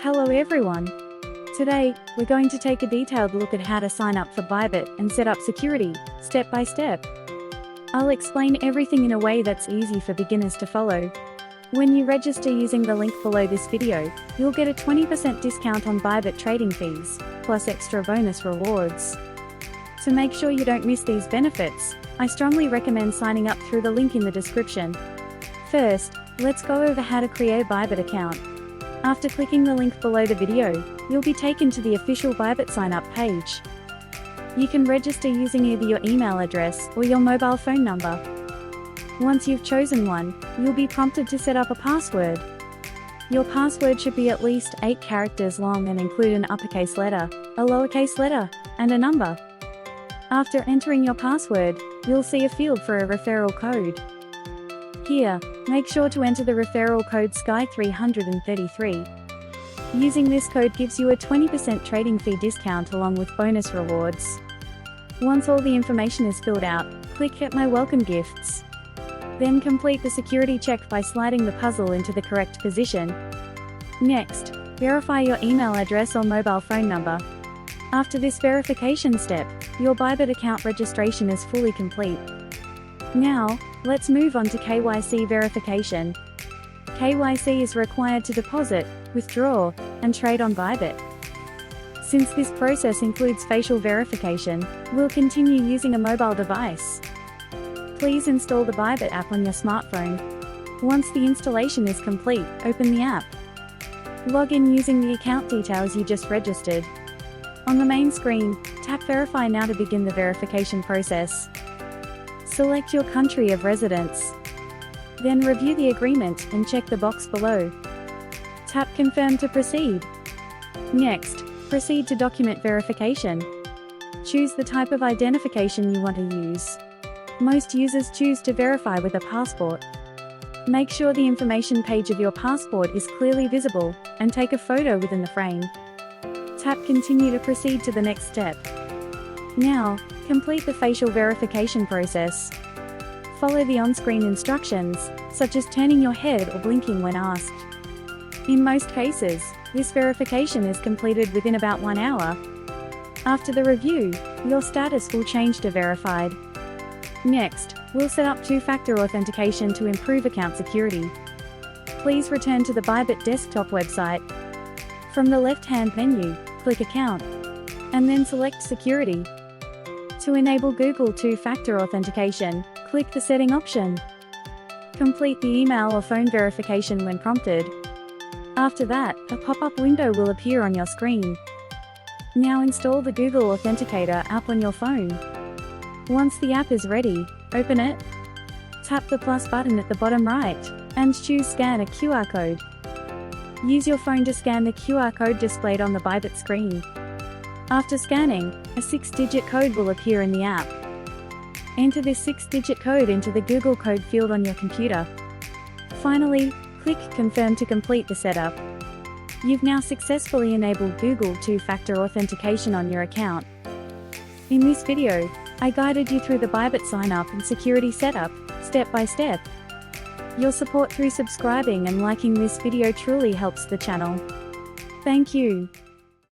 Hello everyone. Today, we're going to take a detailed look at how to sign up for Bybit and set up security, step by step. I'll explain everything in a way that's easy for beginners to follow. When you register using the link below this video, you'll get a 20% discount on Bybit trading fees, plus extra bonus rewards. To make sure you don't miss these benefits, I strongly recommend signing up through the link in the description. First, let's go over how to create a Bybit account. After clicking the link below the video, you'll be taken to the official Bybit sign-up page. You can register using either your email address or your mobile phone number. Once you've chosen one, you'll be prompted to set up a password. Your password should be at least 8 characters long and include an uppercase letter, a lowercase letter, and a number. After entering your password, you'll see a field for a referral code. Here, make sure to enter the referral code SKY333. Using this code gives you a 20% trading fee discount along with bonus rewards. Once all the information is filled out, click Get My Welcome Gifts. Then complete the security check by sliding the puzzle into the correct position. Next, verify your email address or mobile phone number. After this verification step, your Bybit account registration is fully complete. Now, let's move on to KYC verification. KYC is required to deposit, withdraw, and trade on Bybit. Since this process includes facial verification, we'll continue using a mobile device. Please install the Bybit app on your smartphone. Once the installation is complete, open the app. Log in using the account details you just registered. On the main screen, tap Verify now to begin the verification process. Select your country of residence. Then review the agreement and check the box below. Tap Confirm to proceed. Next, proceed to document verification. Choose the type of identification you want to use. Most users choose to verify with a passport. Make sure the information page of your passport is clearly visible, and take a photo within the frame. Tap Continue to proceed to the next step. Now, complete the facial verification process. Follow the on-screen instructions, such as turning your head or blinking when asked. In most cases, this verification is completed within about 1 hour. After the review, your status will change to verified. Next, we'll set up two-factor authentication to improve account security. Please return to the Bybit desktop website. From the left-hand menu, click Account, and then select Security. To enable Google two-factor authentication, click the Setting option. Complete the email or phone verification when prompted. After that, a pop-up window will appear on your screen. Now install the Google Authenticator app on your phone. Once the app is ready, open it. Tap the plus button at the bottom right, and choose Scan a QR code. Use your phone to scan the QR code displayed on the Bybit screen. After scanning, a 6-digit code will appear in the app. Enter this 6-digit code into the Google code field on your computer. Finally, click Confirm to complete the setup. You've now successfully enabled Google two-factor authentication on your account. In this video, I guided you through the Bybit sign-up and security setup, step by step. Your support through subscribing and liking this video truly helps the channel. Thank you.